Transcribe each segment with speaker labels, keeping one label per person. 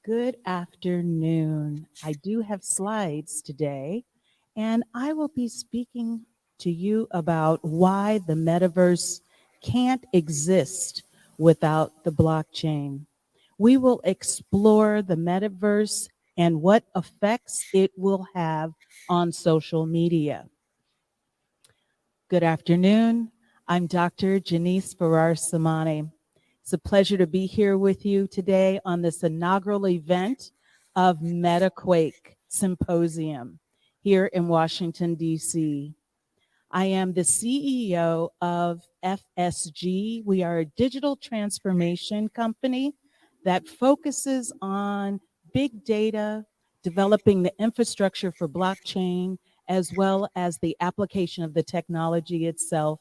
Speaker 1: Good afternoon. I do have slides today, and I will be speaking to you about why the metaverse can't exist without the blockchain. We will explore the metaverse and what effects it will have on social media. Good afternoon. I'm Dr. Janice Farrar Samani. It's a pleasure to be here with you today on this inaugural event of MetaQuake Symposium here in Washington, D.C. I am the CEO of FSG. We are a digital transformation company that focuses on big data, developing the infrastructure for blockchain, as well as the application of the technology itself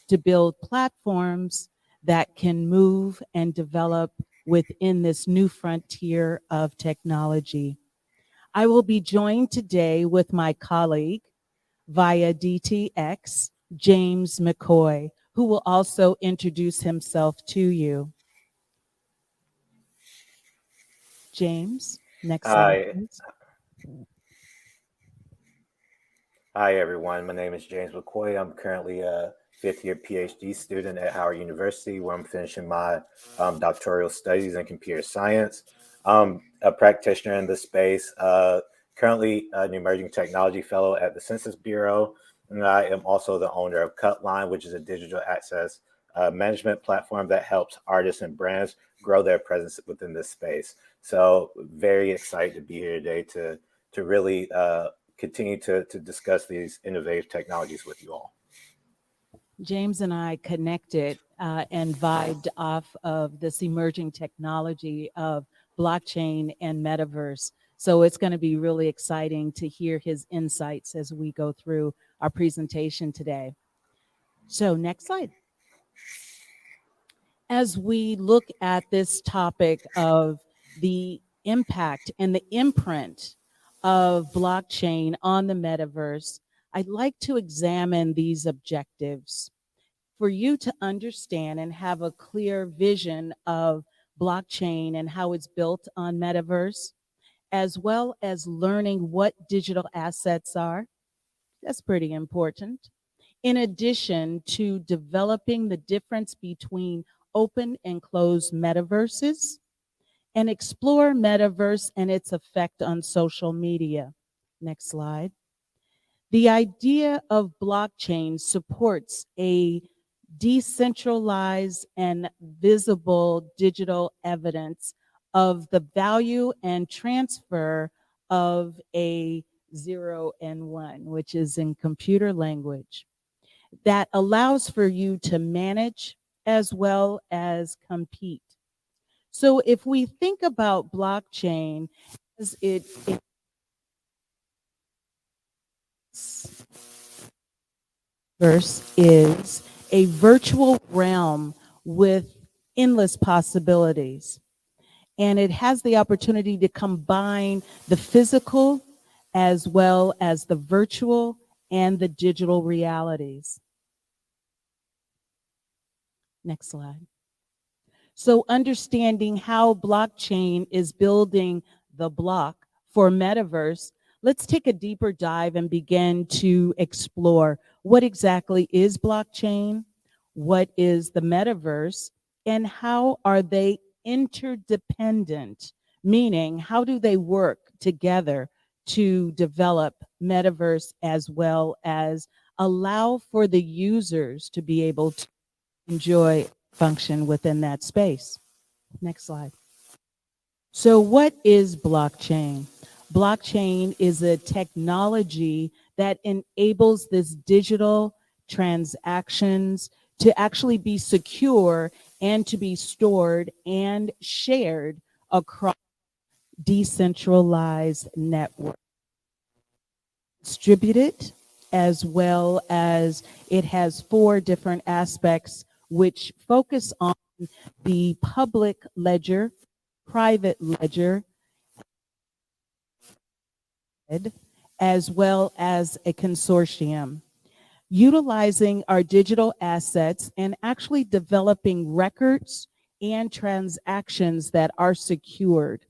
Speaker 1: to build platforms that can move and develop within this new frontier of technology. I will be joined today with my colleague via DTX, James McCoy, who will also introduce himself to you. James, next slide,
Speaker 2: Hi,
Speaker 1: please.
Speaker 2: hi everyone. My name is James McCoy. I'm currently a fifth year PhD student at Howard University, where I'm finishing my doctoral studies in computer science. A practitioner in this space, currently an emerging technology fellow at the Census Bureau, and I am also the owner of Cutline, which is a digital access management platform that helps artists and brands grow their presence within this space. So very excited to be here today to really continue to discuss these innovative technologies with you all.
Speaker 1: James and I connected and vibed off of this emerging technology of blockchain and metaverse. So it's going to be really exciting to hear his insights as we go through our presentation today. So next slide. As we look at this topic of the impact and the imprint of blockchain on the metaverse, I'd like to examine these objectives for you to understand and have a clear vision of blockchain and how it's built on metaverse, as well as learning what digital assets are. That's pretty important. In addition to developing the difference between open and closed metaverses, and explore metaverse and its effect on social media. Next slide. The idea of blockchain supports a decentralized and visible digital evidence of the value and transfer of a 0 and 1, which is in computer language, that allows for you to manage as well as compete. So if we think about blockchain as it verse is a virtual realm with endless possibilities. And it has the opportunity to combine the physical as well as the virtual and the digital realities. Next slide. So understanding how blockchain is building the block for metaverse, let's take a deeper dive and begin to explore what exactly is blockchain, what is the metaverse, and how are they interdependent, meaning how do they work together to develop metaverse as well as allow for the users to be able to enjoy function within that space. Next slide. So what is blockchain? Blockchain is a technology that enables this digital transactions to actually be secure and to be stored and shared across decentralized networks. Distributed, as well as it has 4 different aspects which focus on the public ledger, private ledger, as well as a consortium. Utilizing our digital assets and actually developing records and transactions that are secured.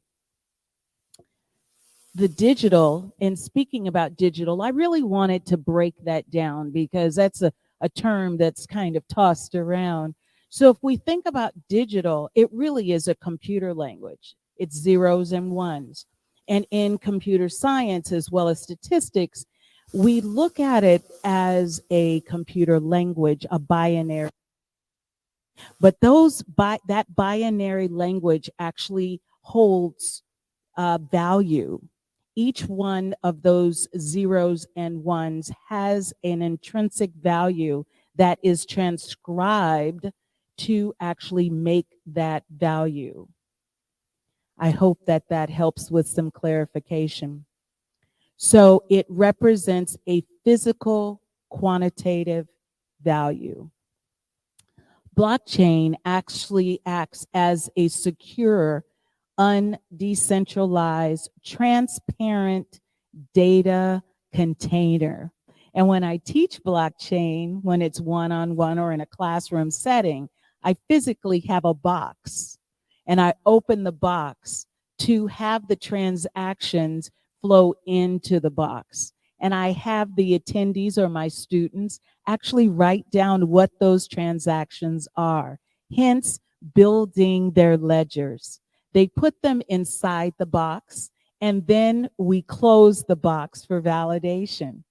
Speaker 1: the digital, and speaking about digital, I really wanted to break that down because that's a term that's kind of tossed around. So if we think about digital, it really is a computer language. It's zeros and ones. And in computer science as well as statistics, we look at it as a computer language, a binary. But that binary language actually holds value. Each one of those zeros and ones has an intrinsic value that is transcribed to actually make that value. I hope that that helps with some clarification. So it represents a physical quantitative value. Blockchain actually acts as a secure, undecentralized, transparent data container. And when I teach blockchain, when it's one on one or in a classroom setting, I physically have a box and I open the box to have the transactions flow into the box. And I have the attendees or my students actually write down what those transactions are, hence building their ledgers. They put them inside the box and then we close the box for validation.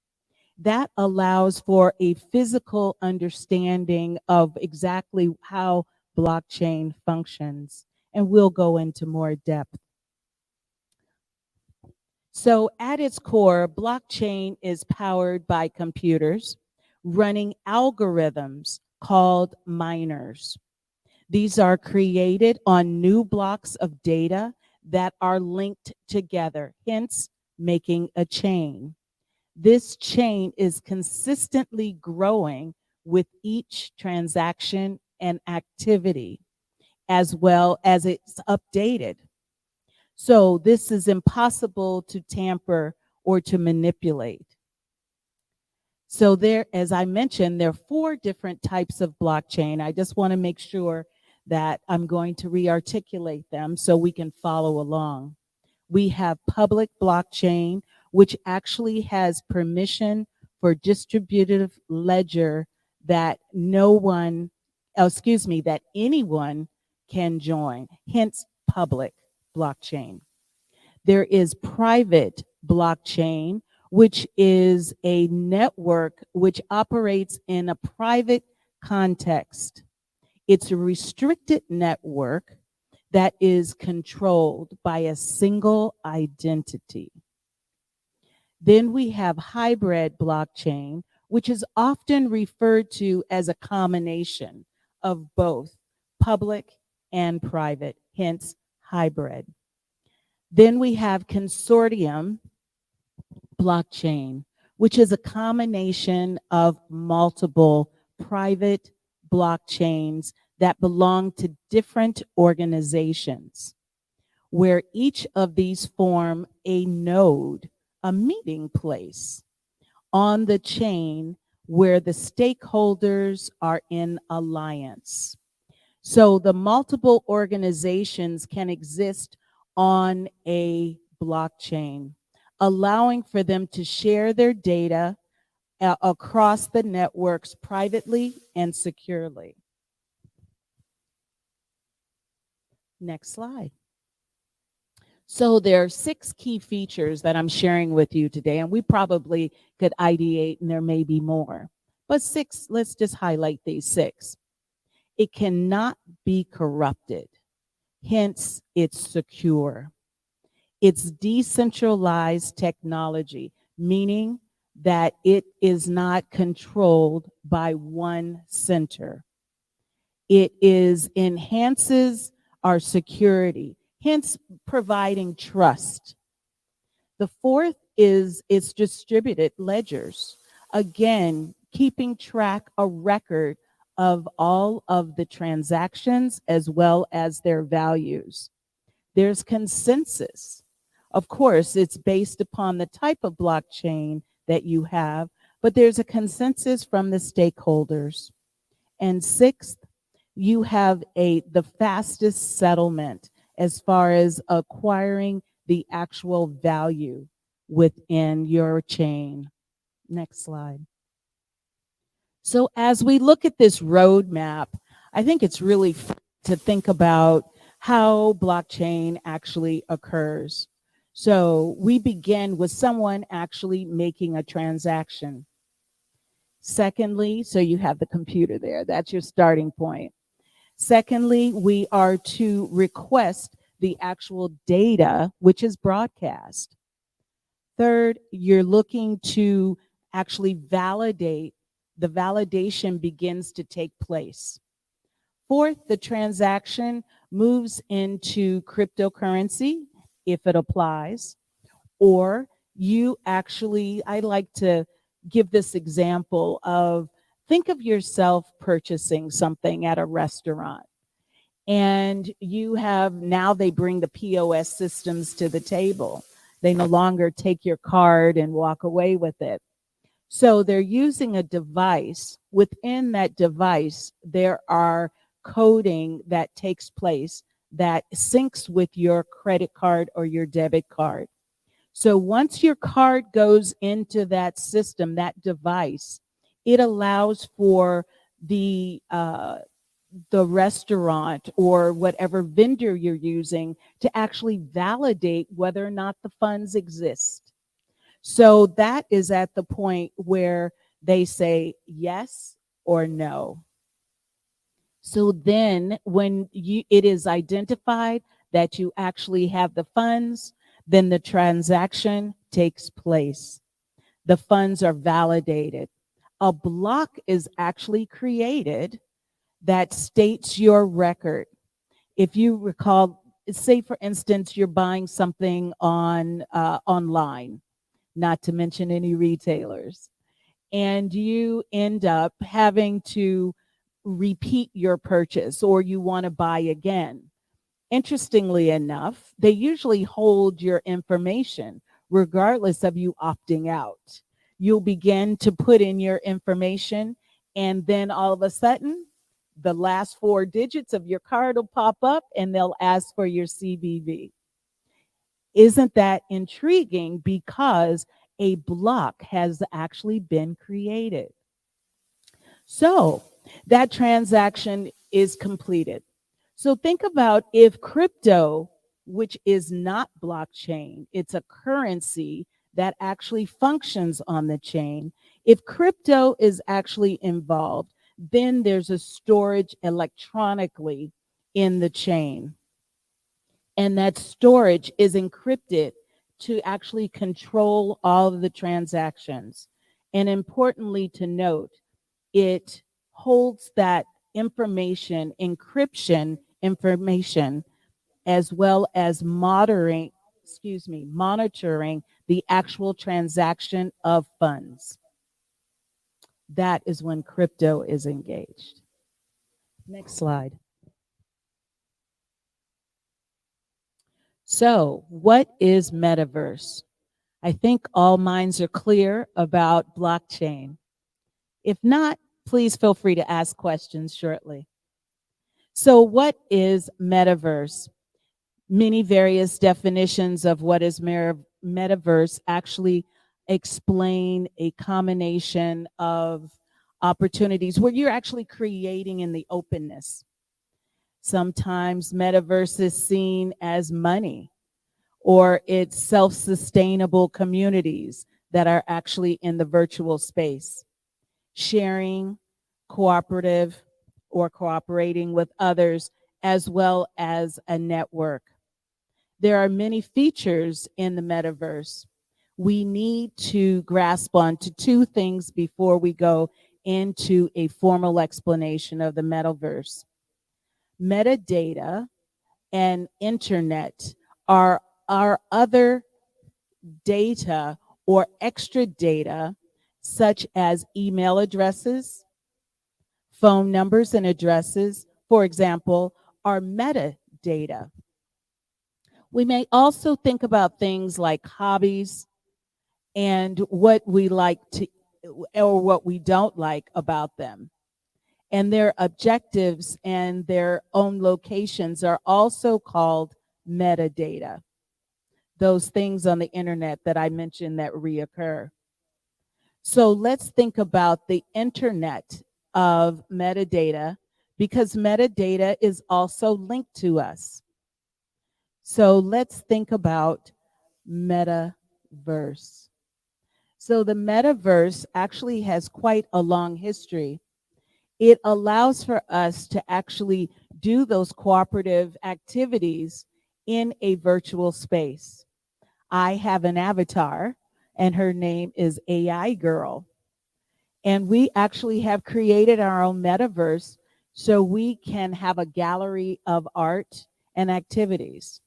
Speaker 1: That allows for a physical understanding of exactly how blockchain functions. And we'll go into more depth. So, at its core, blockchain is powered by computers running algorithms called miners. These are created on new blocks of data that are linked together, hence making a chain. This chain is consistently growing with each transaction and activity, as well as it's updated. So this is impossible to tamper or to manipulate. So there, as I mentioned, there are four different types of blockchain. I just want to make sure that I'm going to re-articulate them so we can follow along. We have public blockchain, which actually has permission for distributive ledger that no one, that anyone can join, hence public blockchain. There is private blockchain, which is a network which operates in a private context. It's a restricted network that is controlled by a single identity. Then we have hybrid blockchain, which is often referred to as a combination of both public and private, hence hybrid. Then we have consortium blockchain, which is a combination of multiple private blockchains that belong to different organizations, where each of these form a node, a meeting place on the chain where the stakeholders are in alliance. So the multiple organizations can exist on a blockchain, allowing for them to share their data across the networks privately and securely. Next slide. So there are 6 key features that I'm sharing with you today, and we probably could ideate and there may be more. But 6, let's just highlight these 6. It cannot be corrupted, hence it's secure. It's decentralized technology, meaning that it is not controlled by one center. It enhances our security, hence providing trust. The fourth is its distributed ledgers. Again, keeping track, a record of all of the transactions as well as their values. There's consensus. Of course, it's based upon the type of blockchain that you have, but there's a consensus from the stakeholders. And sixth, you have the fastest settlement as far as acquiring the actual value within your chain. Next slide. So as we look at this roadmap, I think it's really fun to think about how blockchain actually occurs. So we begin with someone actually making a transaction. Secondly, so you have the computer there. That's your starting point. Secondly, we are to request the actual data, which is broadcast. Third, you're looking to actually validate. The validation begins to take place. Fourth, the transaction moves into cryptocurrency if it applies, or you actually, I like to give this example of, think of yourself purchasing something at a restaurant, and you have, now they bring the POS systems to the table. They no longer take your card and walk away with it. So they're using a device. Within that device, there are coding that takes place that syncs with your credit card or your debit card. So once your card goes into that system, that device, it allows for the restaurant or whatever vendor you're using to actually validate whether or not the funds exist. So that is at the point where they say yes or no. So then when it is identified that you actually have the funds, then the transaction takes place. The funds are validated. A block is actually created that states your record. If you recall, say for instance, you're buying something on online, not to mention any retailers, and you end up having to repeat your purchase or you want to buy again. Interestingly enough, they usually hold your information regardless of you opting out. You'll begin to put in your information, and then all of a sudden, the last four digits of your card will pop up and they'll ask for your CVV. Isn't that intriguing? Because a block has actually been created. So that transaction is completed. So think about if crypto, which is not blockchain, it's a currency that actually functions on the chain. If crypto is actually involved, then there's a storage electronically in the chain. And that storage is encrypted to actually control all of the transactions. And importantly to note, it holds that information, encryption information, as well as monitoring the actual transaction of funds. That is when crypto is engaged. Next slide. So, what is metaverse? I think all minds are clear about blockchain. If not, please feel free to ask questions shortly. So, what is metaverse? Many various definitions of what is metaverse actually explain a combination of opportunities where you're actually creating in the openness. Sometimes metaverse is seen as money, or it's self-sustainable communities that are actually in the virtual space, sharing, cooperative, or cooperating with others, as well as a network. There are many features in the metaverse. We need to grasp onto two things before we go into a formal explanation of the metaverse. Metadata and internet are other data or extra data, such as email addresses, phone numbers and addresses, for example, are metadata. We may also think about things like hobbies and what we like to or what we don't like about them. And their objectives and their own locations are also called metadata. those things on the internet that I mentioned that reoccur. So let's think about the internet of metadata, because metadata is also linked to us. So let's think about metaverse. So the metaverse actually has quite a long history. It allows for us to actually do those cooperative activities in a virtual space. I have an avatar, and her name is AI Girl. And we actually have created our own metaverse so we can have a gallery of art and activities.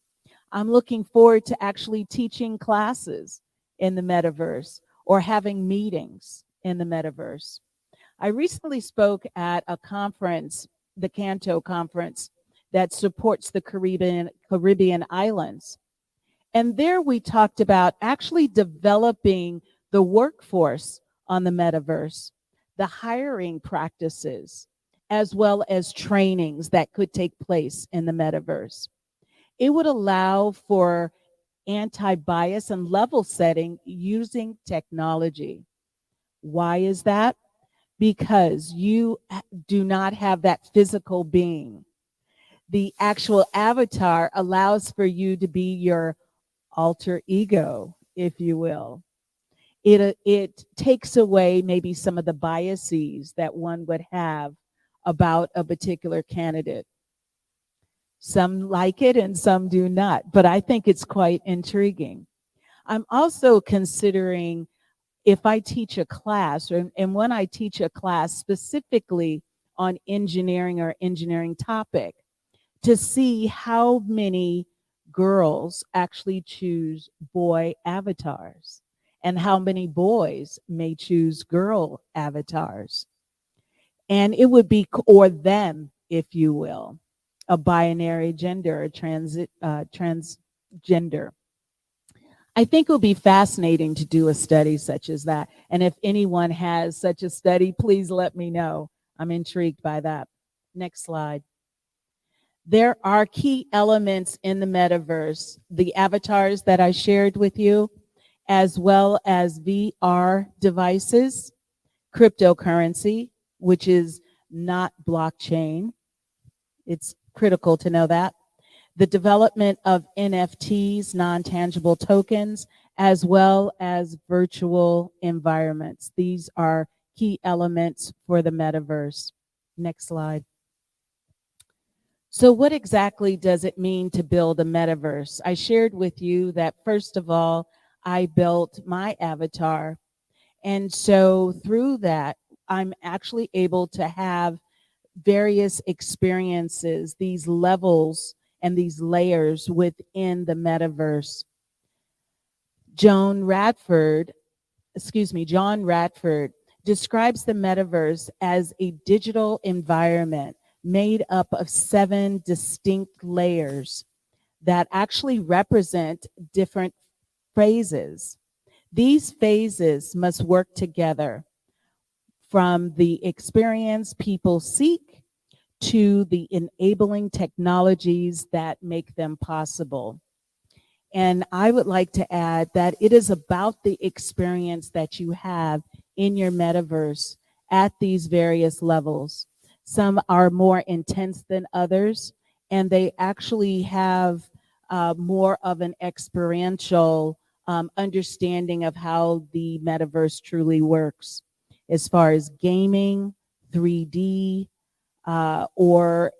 Speaker 1: I'm looking forward to actually teaching classes in the metaverse or having meetings in the metaverse. I recently spoke at a conference, the Canto conference, that supports the Caribbean islands. And there we talked about actually developing the workforce on the metaverse, the hiring practices, as well as trainings that could take place in the metaverse. It would allow for anti-bias and level setting using technology. Why is that? Because you do not have that physical being. The actual avatar allows for you to be your alter ego, if you will. It takes away maybe some of the biases that one would have about a particular candidate. Some like it and some do not, but I think it's quite intriguing. I'm also considering, if I teach a class, and when I teach a class specifically on engineering or engineering topic, to see how many girls actually choose boy avatars and how many boys may choose girl avatars. And it would be, or them, if you will, a binary gender, a transgender. I think it would be fascinating to do a study such as that. And if anyone has such a study, please let me know. I'm intrigued by that. Next slide. There are key elements in the metaverse, the avatars that I shared with you, as well as VR devices, cryptocurrency, which is not blockchain. It's critical to know that. The development of NFTs, non-tangible tokens, as well as virtual environments. These are key elements for the metaverse. Next slide. So what exactly does it mean to build a metaverse? I shared with you that, first of all, I built my avatar. And so through that, I'm actually able to have various experiences, these levels and these layers within the metaverse. John Radford describes the metaverse as a digital environment made up of 7 distinct layers that actually represent different phases. These phases must work together, from the experience people seek to the enabling technologies that make them possible. And I would like to add that it is about the experience that you have in your metaverse at these various levels. Some are more intense than others, and they actually have more of an experiential understanding of how the metaverse truly works, as far as gaming, 3D, or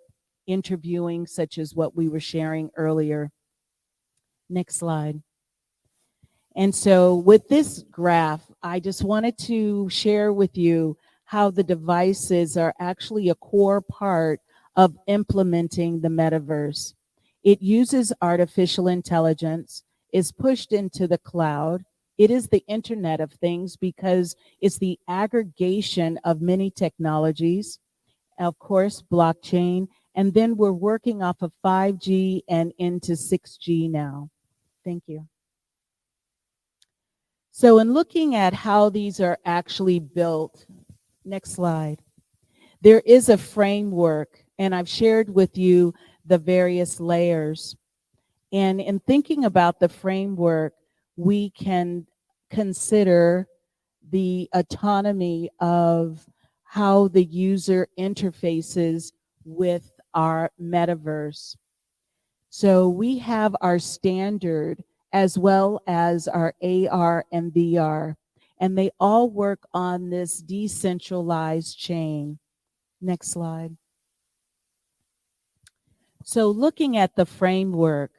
Speaker 1: interviewing, such as what we were sharing earlier. Next slide. And so with this graph, I just wanted to share with you how the devices are actually a core part of implementing the metaverse. It uses artificial intelligence, is pushed into the cloud. It is the Internet of Things because it's the aggregation of many technologies, of course, blockchain, and then we're working off of 5G and into 6G now. Thank you. So in looking at how these are actually built, next slide, there is a framework, and I've shared with you the various layers. And in thinking about the framework, we can consider the autonomy of how the user interfaces with our metaverse. So we have our standard as well as our AR and VR, and they all work on this decentralized chain. Next slide. So looking at the framework,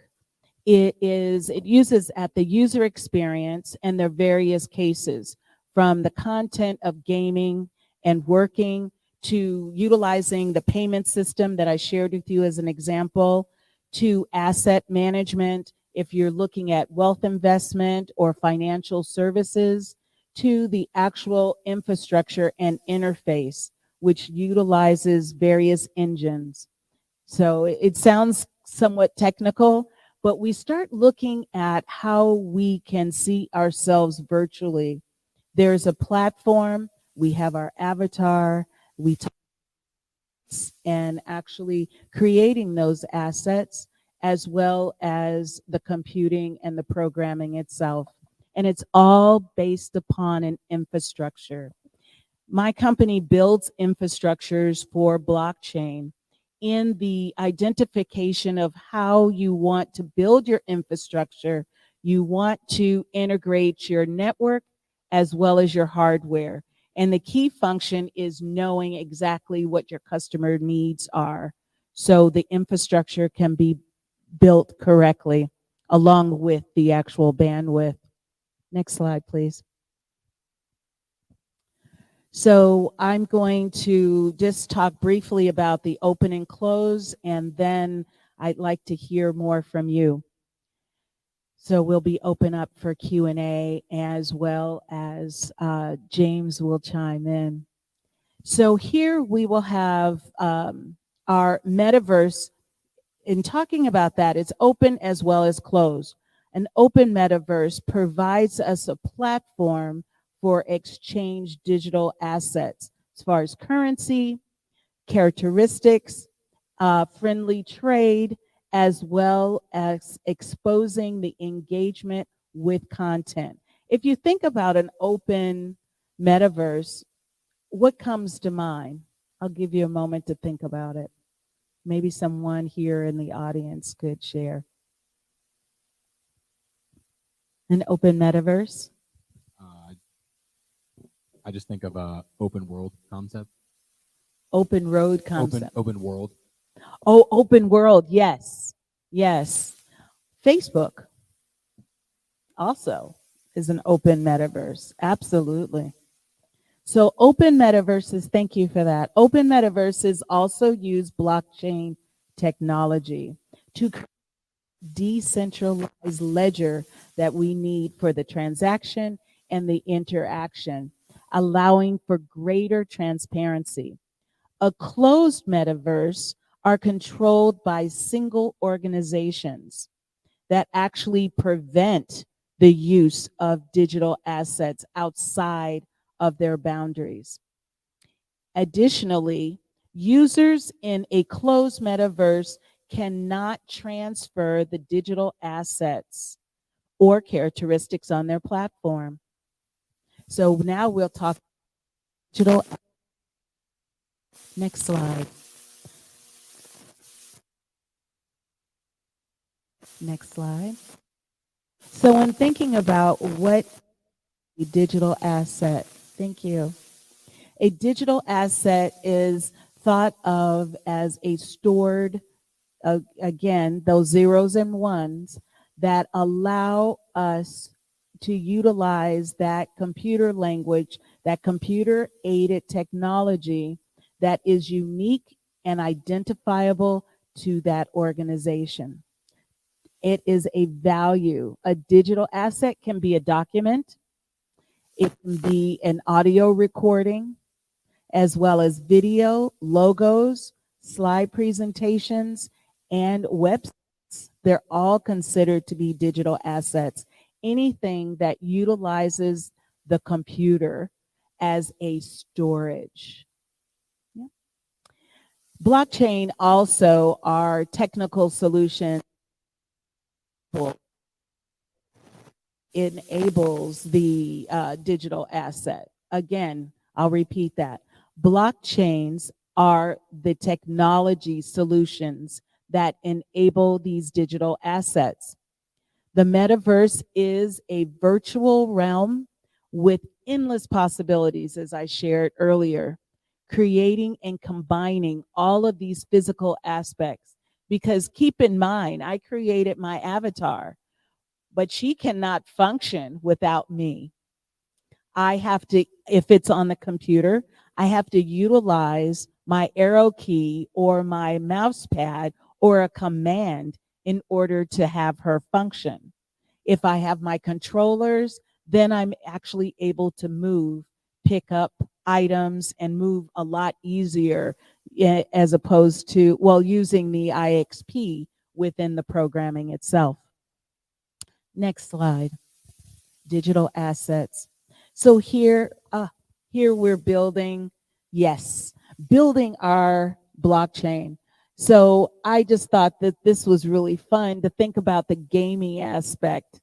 Speaker 1: it uses at the user experience and their various cases, from the content of gaming and working to utilizing the payment system that I shared with you as an example, to asset management if you're looking at wealth investment or financial services, to the actual infrastructure and interface which utilizes various engines. So it sounds somewhat technical, but we start looking at how we can see ourselves virtually. There's a platform, we have our avatar, we talk and actually creating those assets as well as the computing and the programming itself. And it's all based upon an infrastructure. My company builds infrastructures for blockchain. In the identification of how you want to build your infrastructure, you want to integrate your network as well as your hardware. And the key function is knowing exactly what your customer needs are so the infrastructure can be built correctly along with the actual bandwidth. Next slide, please. So I'm going to just talk briefly about the open and close, and then I'd like to hear more from you. So we'll be open up for Q&A as well as James will chime in. So here we will have our metaverse. In talking about that, it's open as well as closed. An open metaverse provides us a platform for exchange digital assets as far as currency, characteristics, friendly trade, as well as exposing the engagement with content. If you think about an open metaverse, what comes to mind? I'll give you a moment to think about it. Maybe someone here in the audience could share. An open metaverse?
Speaker 3: Uh, I just think of a open world concept.
Speaker 1: Open road concept.
Speaker 3: Open world.
Speaker 1: Oh, open world. Yes. Yes. Facebook also is an open metaverse. Absolutely. So open metaverses, thank you for that. Open metaverses also use blockchain technology to create decentralized ledger that we need for the transaction and the interaction, allowing for greater transparency. A closed metaverse are controlled by single organizations that actually prevent the use of digital assets outside of their boundaries. Additionally, users in a closed metaverse cannot transfer the digital assets or characteristics on their platform. So now we'll talk digital. Next slide. Next slide. So when thinking about what a digital asset, thank you. A digital asset is thought of as a stored, again, those zeros and ones that allow us to utilize that computer language, that computer aided technology that is unique and identifiable to that organization. It is a value. A digital asset can be a document, it can be an audio recording, as well as video, logos, slide presentations, and websites. They're all considered to be digital assets. Anything that utilizes the computer as a storage. Yeah. Blockchain also are technical solutions enables the digital asset. Again, I'll repeat that. Blockchains are the technology solutions that enable these digital assets. The metaverse is a virtual realm with endless possibilities, as I shared earlier, creating and combining all of these physical aspects. Because keep in mind, I created my avatar, but she cannot function without me. I have to, if it's on the computer, I have to utilize my arrow key or my mouse pad or a command in order to have her function. If I have my controllers, then I'm actually able to move, pick up items, and move a lot easier as opposed to, well, using the IXP within the programming itself. Next slide. Digital assets. So here we're building, yes, building our blockchain. So I just thought that this was really fun to think about the gaming aspect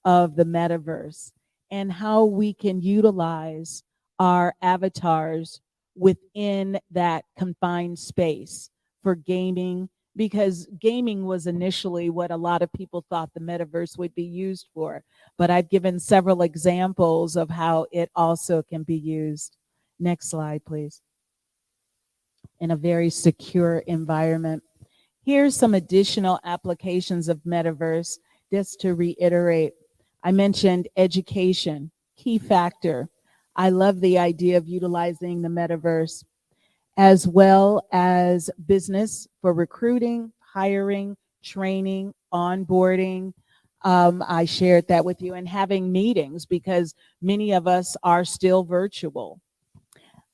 Speaker 1: of the metaverse and how we can utilize our avatars within that confined space for gaming, because gaming was initially what a lot of people thought the metaverse would be used for. But I've given several examples of how it also can be used. Next slide, please. In a very secure environment. Here's some additional applications of metaverse, just to reiterate. I mentioned education, key factor. I love the idea of utilizing the metaverse, as well as business for recruiting, hiring, training, onboarding. I shared that with you, and having meetings, because many of us are still virtual,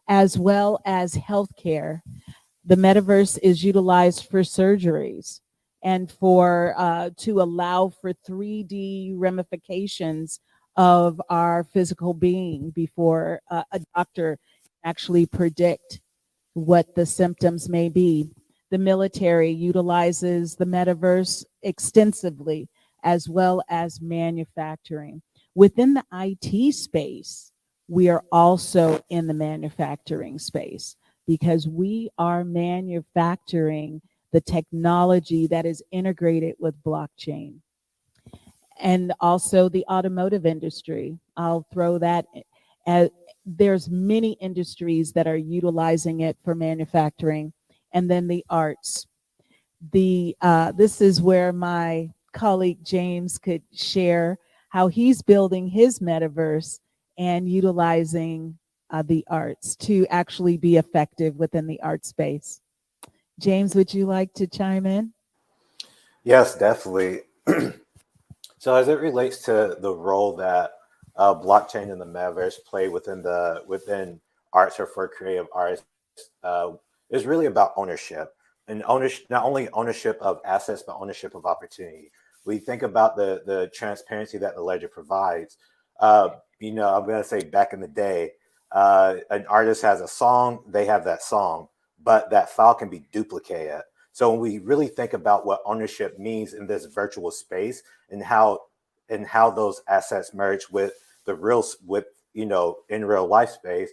Speaker 1: as well as healthcare. The metaverse is utilized for surgeries and for to allow for 3D ramifications of our physical being before a doctor actually predict what the symptoms may be. The military utilizes the metaverse extensively, as well as manufacturing. Within the IT space, we are also in the manufacturing space, because we are manufacturing the technology that is integrated with blockchain. And also the automotive industry. I'll throw that at, there's many industries that are utilizing it for manufacturing. And then the arts. The this is where my colleague James could share how he's building his metaverse and utilizing the arts to actually be effective within the art space. James, would you like to chime in?
Speaker 2: Yes, definitely. So as it relates to the role that blockchain and the metaverse play within arts or for creative artists, is really about ownership, and ownership, not only ownership of assets but ownership of opportunity. We think about the transparency that the ledger provides. I'm going to say back in the day, an artist has a song, they have that song, but that file can be duplicated. So when we really think about what ownership means in this virtual space, and how those assets merge with the real with in real life space,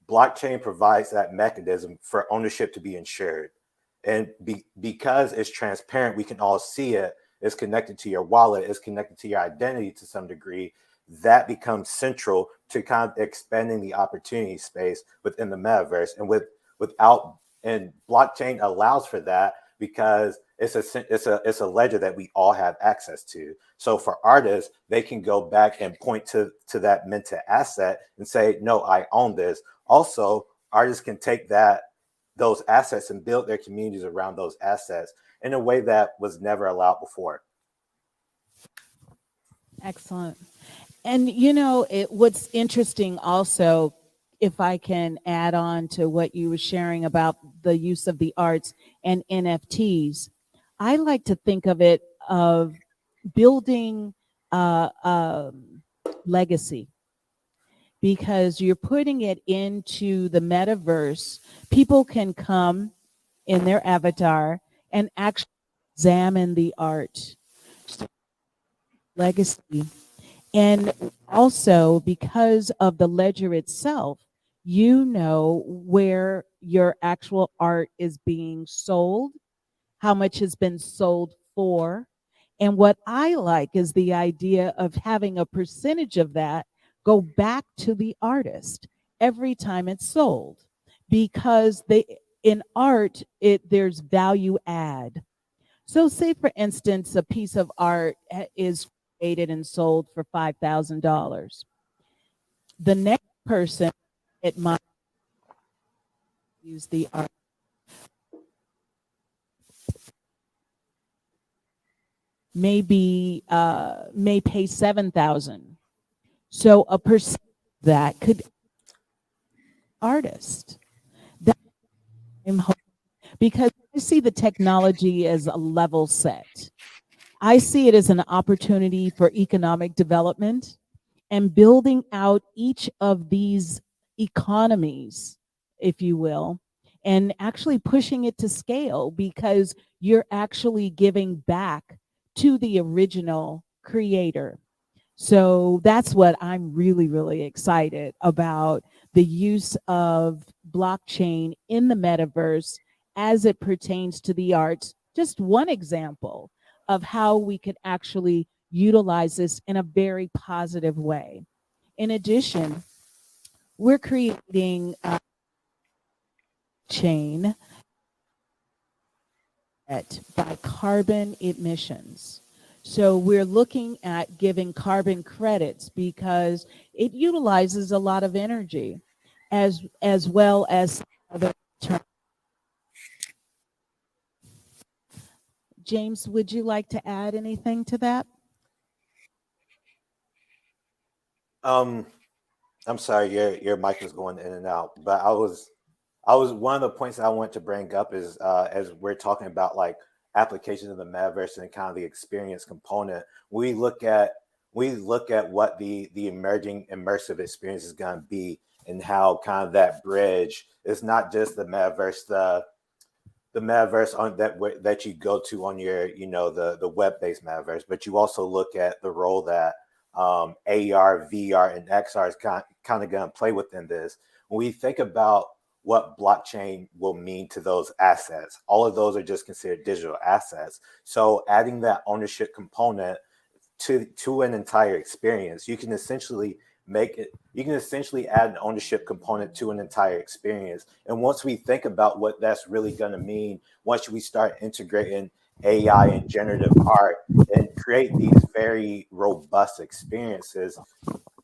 Speaker 2: blockchain provides that mechanism for ownership to be ensured. And because it's transparent, we can all see it. It's connected to your wallet. It's connected to your identity to some degree. That becomes central to kind of expanding the opportunity space within the metaverse. And blockchain allows for that because it's a ledger that we all have access to. So for artists, they can go back and point to that minted asset and say, no, I own this. Also, artists can take those assets and build their communities around those assets in a way that was never allowed before.
Speaker 1: Excellent. And what's interesting also, if I can add on to what you were sharing about the use of the arts and NFTs, I like to think of it of building legacy, because you're putting it into the metaverse. People can come in their avatar and actually examine the art. legacy. And also, because of the ledger itself, you know where your actual art is being sold, how much has been sold for. And what I like is the idea of having a percentage of that go back to the artist every time it's sold, because they, in art, there's value add. So, say for instance, a piece of art is created and sold for $5,000. The next person it might use the art may pay 7,000. So a percent of that could artist. That I'm because I see the technology as a level set. I see it as an opportunity for economic development and building out each of these economies, if you will, and actually pushing it to scale, because you're actually giving back to the original creator. So that's what I'm really, really excited about, the use of blockchain in the metaverse as it pertains to the arts. Just one example of how we could actually utilize this in a very positive way. In addition, we're creating a chain by carbon emissions. So we're looking at giving carbon credits because it utilizes a lot of energy, as well as other terms. James, would you like to add anything to that?
Speaker 2: Um, I'm sorry, your mic was going in and out, but I was one of the points that I want to bring up is as we're talking about like applications of the metaverse and kind of the experience component. We look at what the emerging immersive experience is going to be, and how kind of that bridge is not just the metaverse on that you go to on your the web-based metaverse, but you also look at the role that AR, VR, and XR is kind of going to play within this. When we think about what blockchain will mean to those assets, all of those are just considered digital assets. So adding that ownership component to an entire experience, you can essentially add an ownership component to an entire experience. And once we think about what that's really going to mean, once we start integrating AI and generative art and create these very robust experiences,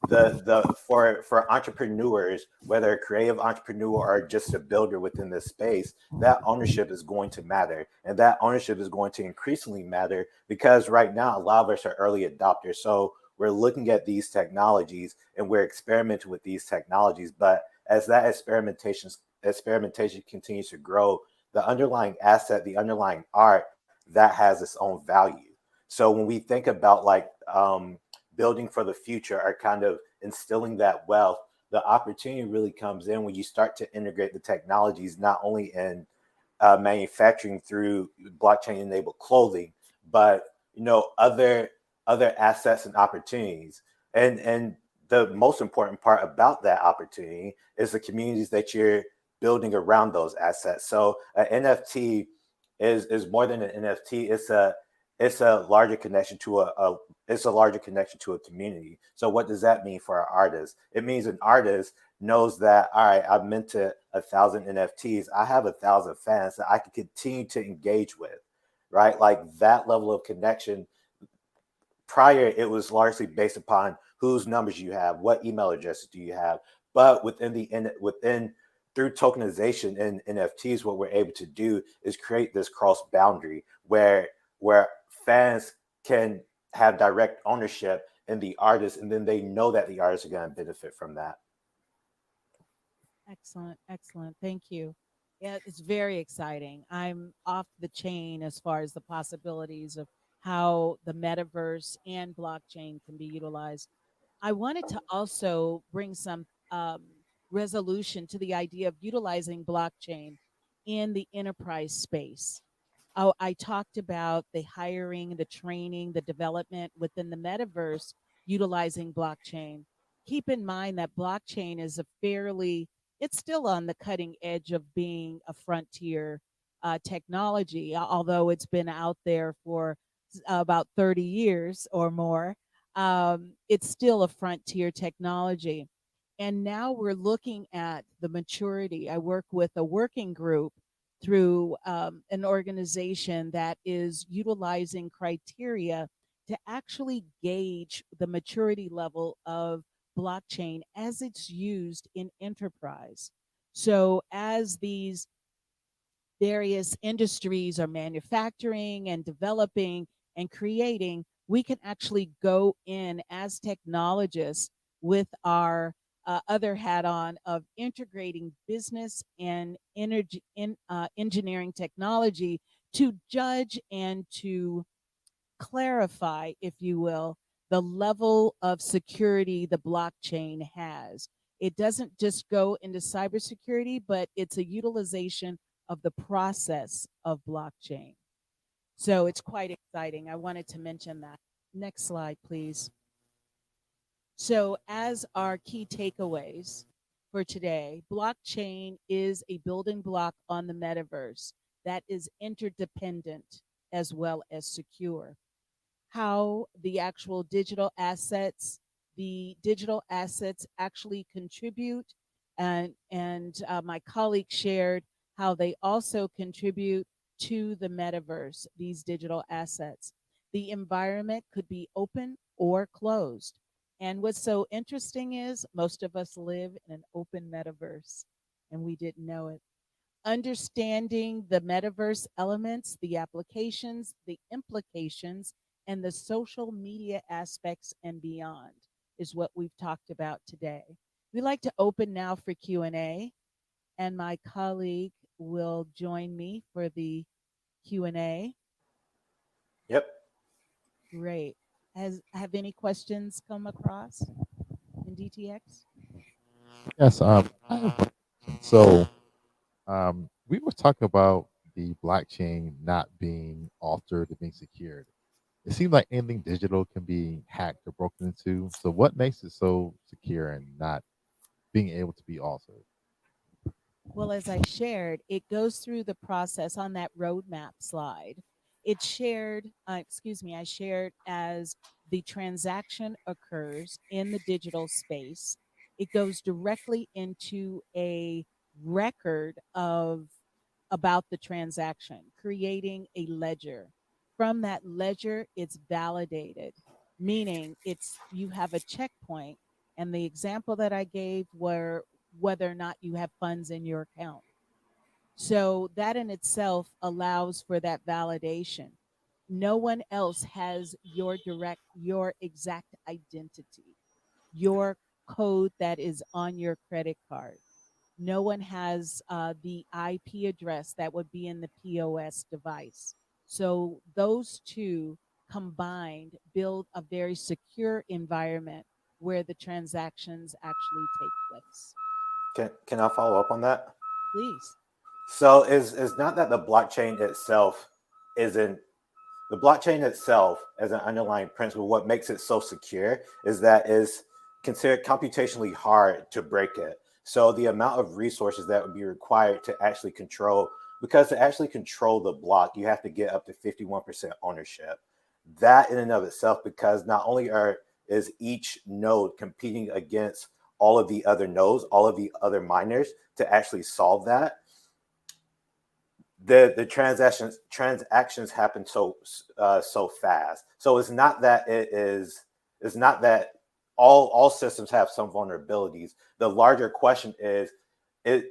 Speaker 2: the for entrepreneurs, whether a creative entrepreneur or just a builder within this space, that ownership is going to matter, and that ownership is going to increasingly matter, because right now a lot of us are early adopters. So we're looking at these technologies and we're experimenting with these technologies, but as that experimentation continues to grow, the underlying asset, the underlying art, that has its own value. So when we think about like building for the future, or kind of instilling that wealth, the opportunity really comes in when you start to integrate the technologies, not only in manufacturing through blockchain enabled clothing, but other assets and opportunities. And the most important part about that opportunity is the communities that you're building around those assets. So an NFT is more than an NFT. It's a larger connection to it's a larger connection to a community. So what does that mean for our artists? It means an artist knows that, all right, I've minted 1,000 NFTs. I have 1,000 fans that I can continue to engage with, right? Like that level of connection. Prior, it was largely based upon whose numbers you have, what email addresses do you have. But within through tokenization in NFTs, what we're able to do is create this cross boundary where fans can have direct ownership in the artist, and then they know that the artists are going to benefit from that.
Speaker 1: Excellent, excellent. Thank you. Yeah, it's very exciting. I'm off the chain as far as the possibilities of how the metaverse and blockchain can be utilized. I wanted to also bring some resolution to the idea of utilizing blockchain in the enterprise space. I talked about the hiring, the training, the development within the metaverse utilizing blockchain. Keep in mind that blockchain is it's still on the cutting edge of being a frontier technology, although it's been out there for about 30 years or more. It's still a frontier technology. And now we're looking at the maturity. I work with a working group through an organization that is utilizing criteria to actually gauge the maturity level of blockchain as it's used in enterprise. So, as these various industries are manufacturing and developing and creating, we can actually go in as technologists with our other hat on of integrating business and engineering technology to judge and to clarify, if you will, the level of security the blockchain has. It doesn't just go into cybersecurity, but it's a utilization of the process of blockchain. So it's quite exciting. I wanted to mention that. Next slide, please. So, as our key takeaways for today, blockchain is a building block on the metaverse that is interdependent as well as secure. How the digital assets actually contribute, and my colleague shared how they also contribute to the metaverse, these digital assets. The environment could be open or closed. And what's so interesting is most of us live in an open metaverse and we didn't know it. Understanding the metaverse elements, the applications, the implications, and the social media aspects and beyond is what we've talked about today. We'd like to open now for Q&A, and my colleague will join me for the Q&A.
Speaker 2: Yep.
Speaker 1: Great. Have any questions come across in DTX?
Speaker 3: Yes. I have one. So we were talking about the blockchain not being altered and being secured. It seems like anything digital can be hacked or broken into. So what makes it so secure and not being able to be altered?
Speaker 1: Well, as I shared, it goes through the process on that roadmap slide. It's shared, I shared as the transaction occurs in the digital space. It goes directly into a record of about the transaction, creating a ledger. From that ledger, it's validated, meaning it's you have a checkpoint. And the example that I gave were whether or not you have funds in your account. So that in itself allows for that validation. No one else has your exact identity, your code that is on your credit card. No one has the IP address that would be in the POS device. So those two combined build a very secure environment where the transactions actually take place.
Speaker 2: Can I follow up on that?
Speaker 1: Please.
Speaker 2: So is not that the blockchain itself isn't the blockchain itself as an underlying principle, what makes it so secure is that is considered computationally hard to break it. So the amount of resources that would be required to actually control, because to actually control the block, you have to get up to 51% ownership. That in and of itself, because not only is each node competing against all of the other nodes, all of the other miners to actually solve that, the transactions happen so fast. So it's not that all systems have some vulnerabilities. The larger question is it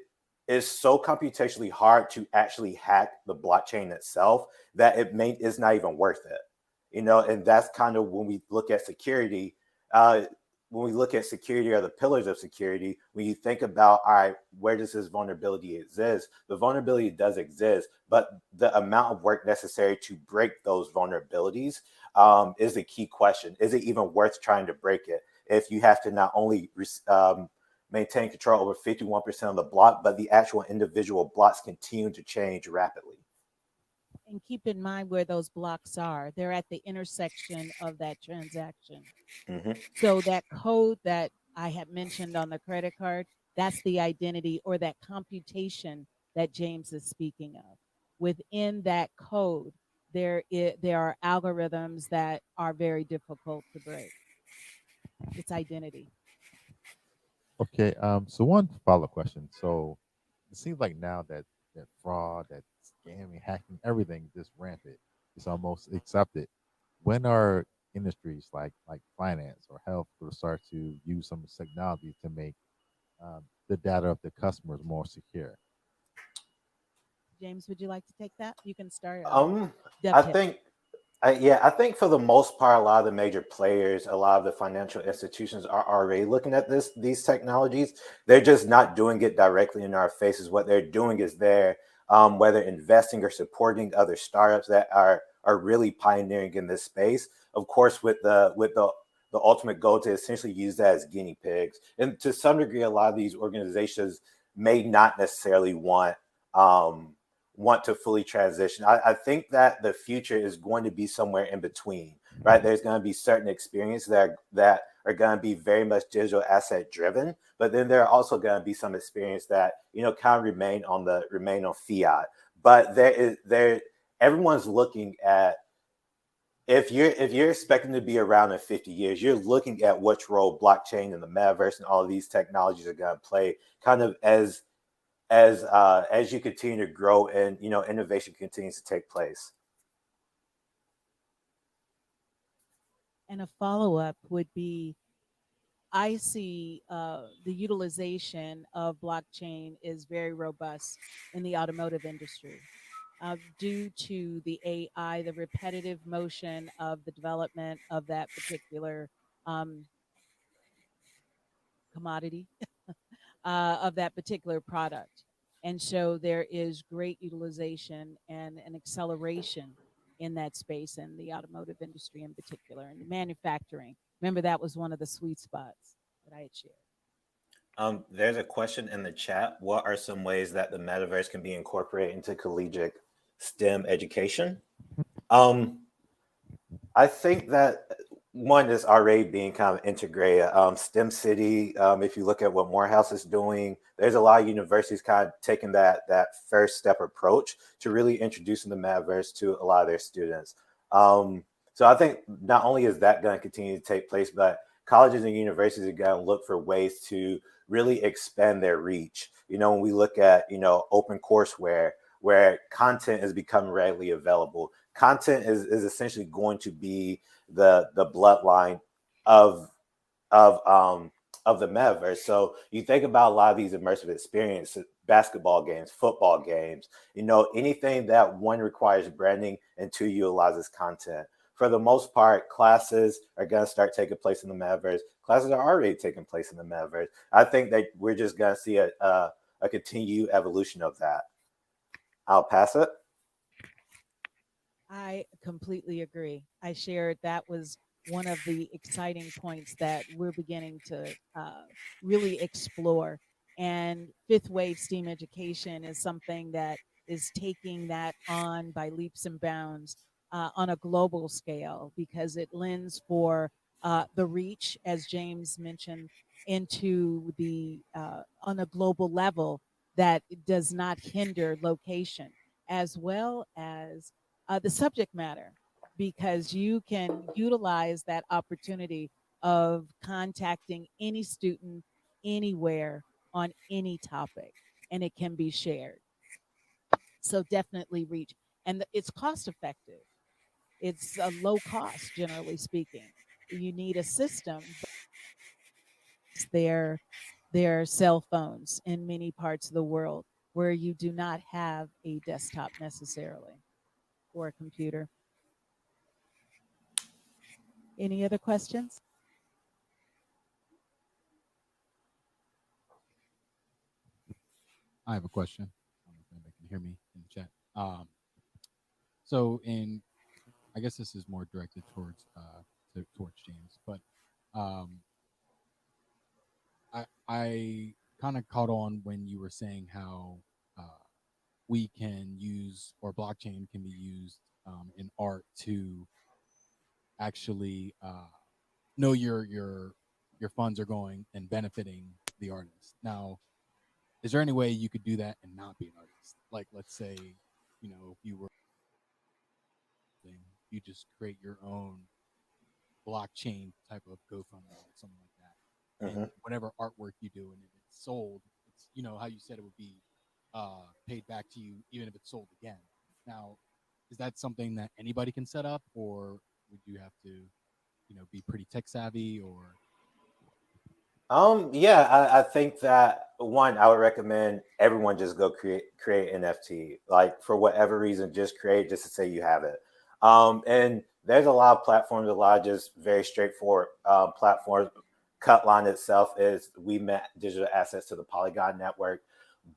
Speaker 2: is so computationally hard to actually hack the blockchain itself that is not even worth it. And that's kind of when we look at security. When we look at security or the pillars of security, when you think about, all right, where does this vulnerability exist? The vulnerability does exist, but the amount of work necessary to break those vulnerabilities is the key question. Is it even worth trying to break it if you have to not only maintain control over 51% of the block, but the actual individual blocks continue to change rapidly?
Speaker 1: And keep in mind where those blocks are. They're at the intersection of that transaction.
Speaker 2: Hmm.
Speaker 1: So that code that I had mentioned on the credit card, that's the identity or that computation that James is speaking of. Within that code, there are algorithms that are very difficult to break. It's identity.
Speaker 3: Okay. So one follow-up question. So it seems like now that fraud, that scamming, hacking, everything just rampant. It's almost accepted. When are industries like finance or health going to start to use some technology to make the data of the customers more secure?
Speaker 1: James, would you like to take that? You can start. I'll
Speaker 2: Um, I
Speaker 1: dovetail.
Speaker 2: think, yeah, I think for the most part, a lot of the major players, a lot of the financial institutions are already looking at these technologies. They're just not doing it directly in our faces. What they're doing is they're whether investing or supporting other startups that are really pioneering in this space. Of course, with the ultimate goal to essentially use that as guinea pigs. And to some degree, a lot of these organizations may not necessarily um, want to fully transition. I think that the future is going to be somewhere in between, right? There's going to be certain experiences that are going to be very much digital asset driven, but then there are also going to be some experience that kind of remain on fiat. But there everyone's looking at, if you're expecting to be around in 50 years, you're looking at which role blockchain and the metaverse and all of these technologies are going to play, kind of as you continue to grow and innovation continues to take place.
Speaker 1: And a follow up would be I see the utilization of blockchain is very robust in the automotive industry due to the AI, the repetitive motion of the development of that particular um, commodity, of that particular product. And so there is great utilization and an acceleration in that space in the automotive industry in particular and the manufacturing. Remember, that was one of the sweet spots that I had shared.
Speaker 2: There's a question in the chat. What are some ways that the metaverse can be incorporated into collegiate STEM education? Um, I think that one is already being kind of integrated. STEM City, if you look at what Morehouse is doing, there's a lot of universities kind of taking that first step approach to really introducing the metaverse to a lot of their students. So I think not only is that going to continue to take place, but colleges and universities are going to look for ways to really expand their reach. When we look at open courseware, where content is becoming readily available, content is essentially going to be the bloodline of of the metaverse. So you think about a lot of these immersive experiences, basketball games, football games, anything that one requires branding and two utilizes content. For the most part, classes are going to start taking place in the metaverse. Classes are already taking place in the metaverse. I think that we're just going to see a continued evolution of that. I'll pass it.
Speaker 1: I completely agree. I shared that was one of the exciting points that we're beginning to really explore. And fifth wave STEAM education is something that is taking that on by leaps and bounds on a global scale because it lends for the reach, as James mentioned, into the on a global level that does not hinder location, as well as the subject matter, because you can utilize that opportunity of contacting any student anywhere on any topic and it can be shared. So definitely reach. And it's cost effective. It's a low cost, generally speaking. You need a system, but it's their cell phones in many parts of the world where you do not have a desktop necessarily or a computer. Any other questions?
Speaker 4: I have a question. I don't know if anybody can hear me in the chat. So, in I guess this is more directed towards towards James, but um, I kind of caught on when you were saying how uh, we can use, or blockchain can be used in art to actually know your funds are going and benefiting the artist. Now, is there any way you could do that and not be an artist? Like, let's say, if you were, you just create your own blockchain type of GoFundMe or something like that,
Speaker 2: Hmm.
Speaker 4: and whatever artwork you do, and if it's sold, it's how you said it would be paid back to you, even if it's sold again. Now, is that something that anybody can set up, or would you have to, be pretty tech savvy, or
Speaker 2: Yeah, I think that one, I would recommend everyone just go create NFT. Like for whatever reason, just create just to say you have it. And there's a lot of platforms, a lot of just very straightforward platforms. Cutline itself is we met digital assets to the Polygon network,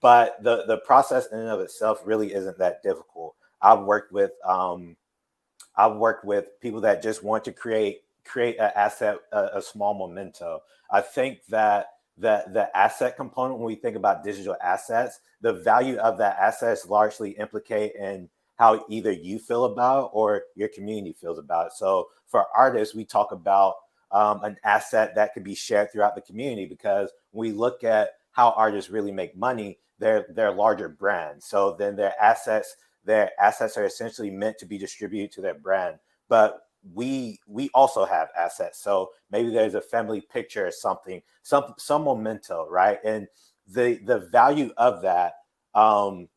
Speaker 2: but the process in and of itself really isn't that difficult. I've worked with I've worked with people that just want to create an asset, a small memento. I think that the asset component, when we think about digital assets, the value of that asset is largely implicate in how either you feel about it or your community feels about it. So for artists, we talk about an asset that could be shared throughout the community, because when we look at how artists really make money, they're larger brands. So then their assets are essentially meant to be distributed to their brand. But we also have assets. So maybe there's a family picture or something, some memento, right? And the value of that, um,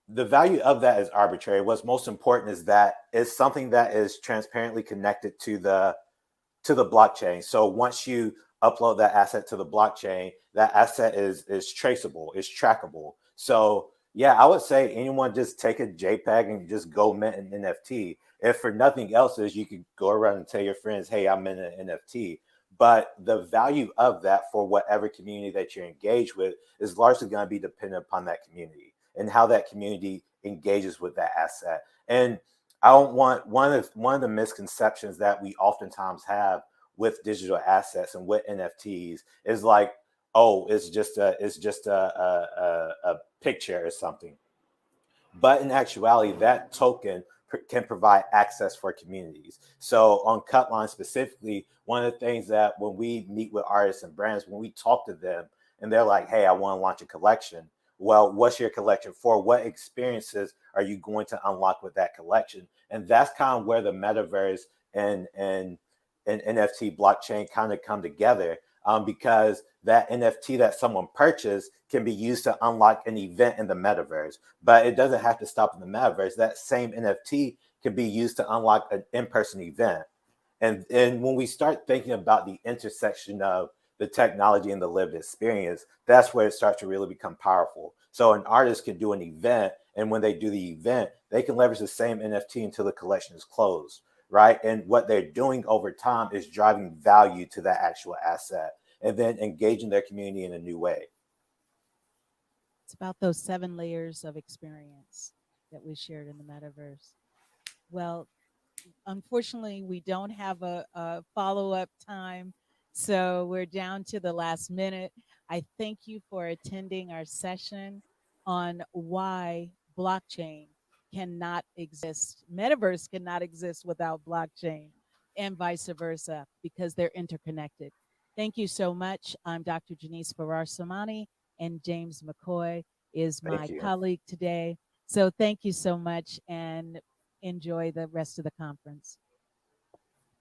Speaker 2: the value of that is arbitrary. What's most important is that it's something that is transparently connected to the blockchain. So once you upload that asset to the blockchain, that asset is traceable, is trackable. So yeah, I would say anyone just take a JPEG and just go mint an NFT. If for nothing else, is you could go around and tell your friends, "Hey, I'm in an NFT." But the value of that for whatever community that you're engaged with is largely going to be dependent upon that community and how that community engages with that asset. And I don't want one of the misconceptions that we oftentimes have with digital assets and with NFTs is like, oh, it's just a picture or something. But in actuality, that token can provide access for communities. So on Cutline specifically, one of the things that when we meet with artists and brands, when we talk to them and they're like, hey, I want to launch a collection. Well, what's your collection for? What experiences are you going to unlock with that collection? And that's kind of where the metaverse and NFT blockchain kind of come together, because that NFT that someone purchased can be used to unlock an event in the metaverse. But it doesn't have to stop in the metaverse. That same NFT can be used to unlock an in-person event. And when we start thinking about the intersection of the technology and the lived experience, that's where it starts to really become powerful. So an artist can do an event, and when they do the event, they can leverage the same NFT until the collection is closed, right? And what they're doing over time is driving value to that actual asset and then engaging their community in a new way.
Speaker 1: It's about those 7 layers of experience that we shared in the metaverse. Well, unfortunately, we don't have a follow up time. So we're down to the last minute. I thank you for attending our session on why blockchain cannot exist, metaverse cannot exist without blockchain, and vice versa, because they're interconnected. Thank you so much. I'm Dr. Janice Farrar Samani, and James McCoy is
Speaker 2: Thank
Speaker 1: my
Speaker 2: you.
Speaker 1: colleague today. So thank you so much, and enjoy the rest of the conference.